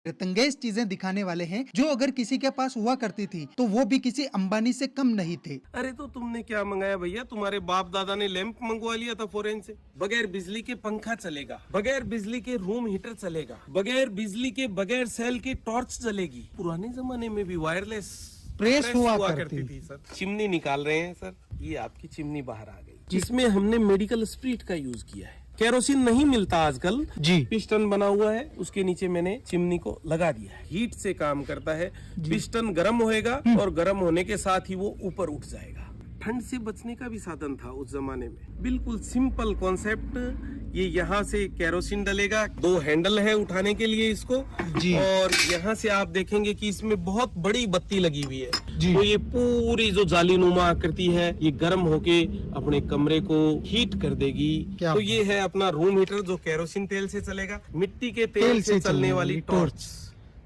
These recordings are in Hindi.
तंगेज चीजें दिखाने वाले हैं जो अगर किसी के पास हुआ करती थी तो वो भी किसी अंबानी से कम नहीं थे। अरे तो तुमने क्या मंगाया भैया? तुम्हारे बाप दादा ने लैंप मंगवा लिया था फॉरेन से। बगैर बिजली के पंखा चलेगा, बगैर बिजली के रूम हीटर चलेगा, बगैर बिजली के बगैर सेल की टॉर्च चलेगी। पुराने जमाने में भी वायरलेस प्रेस हुआ करती थी सर। चिमनी निकाल रहे हैं सर, ये आपकी चिमनी बाहर आ गई, जिसमें हमने मेडिकल स्पिरिट का यूज किया है। केरोसिन नहीं मिलता आजकल जी। पिस्टन बना हुआ है, उसके नीचे मैंने चिमनी को लगा दिया है। हीट से काम करता है, पिस्टन गर्म होएगा और गर्म होने के साथ ही वो ऊपर उठ जाएगा। ठंड से बचने का भी साधन था उस जमाने में। बिल्कुल सिंपल कॉन्सेप्ट। ये यहाँ से केरोसिन डलेगा, 2 हैंडल है उठाने के लिए इसको जी। और यहाँ से आप देखेंगे कि इसमें बहुत बड़ी बत्ती लगी हुई है जी। तो ये पूरी जो जालीनुमा आकृति है ये गर्म होके अपने कमरे को हीट कर देगी। क्या तो ये है अपना रूम हीटर जो केरोसिन तेल से चलेगा, मिट्टी के तेल से चलने वाली टॉर्च।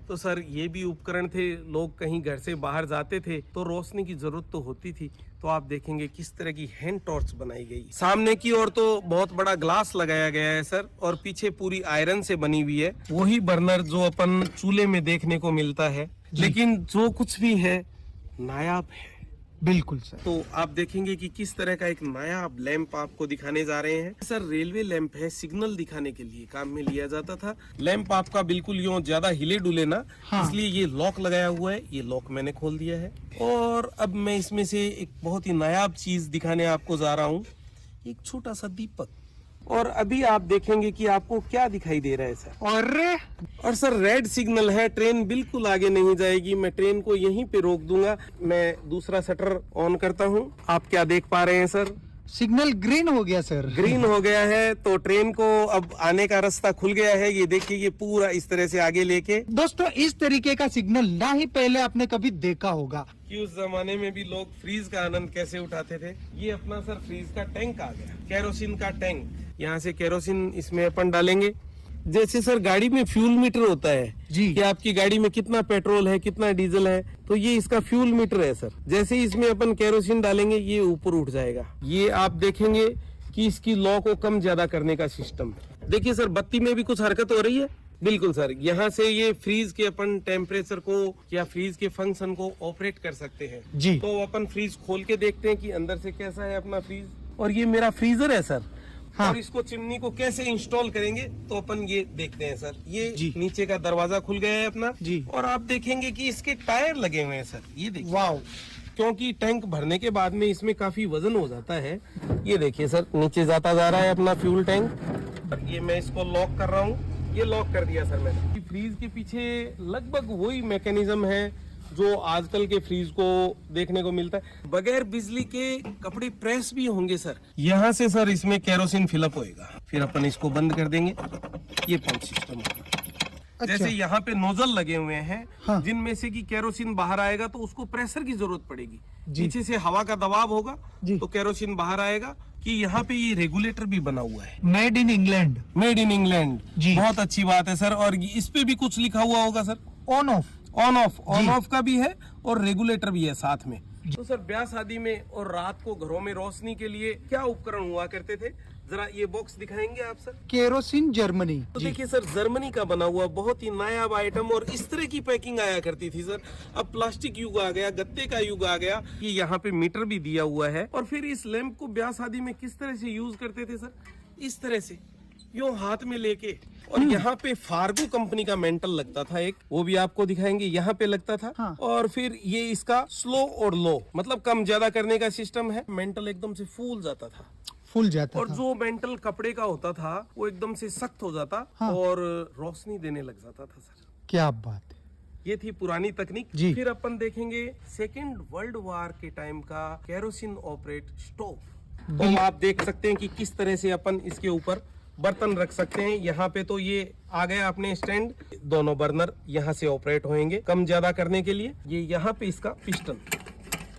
तो सर ये भी उपकरण थे, लोग कहीं घर से बाहर जाते थे तो रोशनी की जरूरत तो होती थी, तो आप देखेंगे किस तरह की हैंड टॉर्च बनाई गई। सामने की ओर तो बहुत बड़ा ग्लास लगाया गया है सर, और पीछे पूरी आयरन से बनी हुई है। वही बर्नर जो अपन चूल्हे में देखने को मिलता है, लेकिन जो कुछ भी है नायाब है। बिल्कुल सर। तो आप देखेंगे कि किस तरह का एक नायाब लैंप आपको दिखाने जा रहे हैं सर। रेलवे लैंप है, सिग्नल दिखाने के लिए काम में लिया जाता था। लैंप आपका बिल्कुल यूं ज्यादा हिले डुले ना, हाँ। इसलिए ये लॉक लगाया हुआ है। ये लॉक मैंने खोल दिया है और अब मैं इसमें से एक बहुत ही नायाब चीज दिखाने आपको जा रहा हूँ, एक छोटा सा दीपक। और अभी आप देखेंगे कि आपको क्या दिखाई दे रहा है सर। और सर रेड सिग्नल है, ट्रेन बिल्कुल आगे नहीं जाएगी। मैं ट्रेन को यहीं पे रोक दूंगा। मैं दूसरा शटर ऑन करता हूँ। आप क्या देख पा रहे हैं सर? सिग्नल ग्रीन हो गया सर। ग्रीन हो गया है तो ट्रेन को अब आने का रास्ता खुल गया है। ये देखिए, ये पूरा इस तरह से आगे लेके। दोस्तों इस तरीके का सिग्नल ना ही पहले आपने कभी देखा होगा कि उस जमाने में भी लोग फ्रीज का आनंद कैसे उठाते थे। ये अपना सर फ्रीज का टैंक आ गया, केरोसिन का टैंक। यहाँ से केरोसिन इसमें अपन डालेंगे। जैसे सर गाड़ी में फ्यूल मीटर होता है जी, कि आपकी गाड़ी में कितना पेट्रोल है, कितना डीजल है, तो ये इसका फ्यूल मीटर है सर। जैसे ही इसमें अपन केरोसिन डालेंगे ये ऊपर उठ जाएगा। ये आप देखेंगे कि इसकी लॉ को कम ज्यादा करने का सिस्टम है। देखिए सर, बत्ती में भी कुछ हरकत हो रही है। बिल्कुल सर, यहाँ से ये फ्रीज के अपन टेम्परेचर को या फ्रीज के फंक्शन को ऑपरेट कर सकते हैं जी। तो अपन फ्रीज खोल के देखते हैं कि अंदर से कैसा है अपना फ्रीज। और ये मेरा फ्रीजर है सर। हाँ। और इसको चिमनी को कैसे इंस्टॉल करेंगे तो अपन ये देखते हैं सर। ये जी। नीचे का दरवाजा खुल गया है अपना जी। और आप देखेंगे कि इसके टायर लगे हुए हैं सर। ये देखिए, वाव। क्योंकि टैंक भरने के बाद में इसमें काफी वजन हो जाता है। ये देखिए सर, नीचे जाता जा रहा है अपना फ्यूल टैंक। ये मैं इसको लॉक कर रहा हूँ। ये लॉक कर दिया सर मैंने। फ्रीज के पीछे लगभग वही मैकेनिज्म है जो आजकल के फ्रीज को देखने को मिलता है। बगैर बिजली के कपड़े प्रेस भी होंगे सर। यहाँ से सर इसमें केरोसिन फिलअप होएगा, फिर अपन इसको बंद कर देंगे। ये पंप सिस्टम होगा। अच्छा। जैसे यहाँ पे नोजल लगे हुए हैं, हाँ। जिनमें से कि केरोसिन बाहर आएगा तो उसको प्रेशर की जरूरत पड़ेगी। जी। पीछे से हवा का दबाव होगा जी। तो केरोसिन बाहर आएगा। कि यहाँ पे ये रेगुलेटर भी बना हुआ है, made in England. Made in England. जी। बहुत अच्छी बात है सर। और इस पे भी कुछ लिखा हुआ होगा sir, on off. On off. On जी। ऑफ का भी है और रेगुलेटर भी है साथ में। तो सर ब्याह शादी में और रात को घरों में रोशनी के लिए क्या उपकरण हुआ करते थे, जरा ये बॉक्स दिखाएंगे आप सर? Kerosene Germany. तो देखिए सर, जर्मनी का बना हुआ बहुत ही नायाब आइटम और इस तरह की पैकिंग आया करती थी सर। अब प्लास्टिक युग आ गया, गत्ते का युग आ गया। कि यहाँ पे मीटर भी दिया हुआ है। और फिर इस लैंप को ब्याह शादी में किस तरह से यूज करते थे सर? इस तरह से यूं हाथ में लेके, और यहाँ पे फार्गो कंपनी का मेंटल लगता था एक, वो भी आपको दिखाएंगे। यहाँ पे लगता था। हाँ। और फिर ये इसका स्लो और लो, मतलब कम ज्यादा करने का सिस्टम है। मेंटल एकदम से फूल जाता था फूल जाता और था। जो मेंटल कपड़े का होता था वो एकदम से सख्त हो जाता। हाँ। और रोशनी देने लग जाता था सर। क्या बात है। ये थी पुरानी तकनीक। जी। फिर अपन देखेंगे सेकेंड वर्ल्ड वॉर के टाइम का केरोसिन ऑपरेट स्टोव। तो आप देख सकते हैं कि किस तरह से अपन इसके ऊपर बर्तन रख सकते हैं। यहाँ पे तो ये आ गया अपने स्टैंड, दोनों बर्नर यहाँ से ऑपरेट होंगे कम ज्यादा करने के लिए। ये यहाँ पे इसका पिस्टन।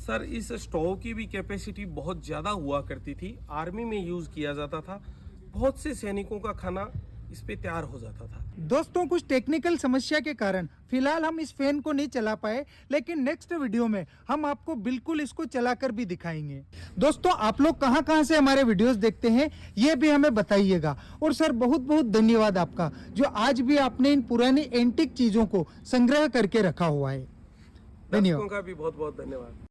सर इस स्टोव की भी कैपेसिटी बहुत ज्यादा हुआ करती थी, आर्मी में यूज किया जाता था। बहुत से सैनिकों का खाना इस पे तैयार हो जाता था। दोस्तों कुछ टेक्निकल समस्या के कारण फिलहाल हम इस फैन को नहीं चला पाए, लेकिन नेक्स्ट वीडियो में हम आपको बिल्कुल इसको चलाकर भी दिखाएंगे। दोस्तों आप लोग कहां कहां से हमारे वीडियोस देखते हैं ये भी हमें बताइएगा। और सर बहुत बहुत धन्यवाद आपका, जो आज भी आपने इन पुरानी एंटीक चीजों को संग्रह करके रखा हुआ है। धन्यवाद। दर्शकों का भी बहुत बहुत धन्यवाद।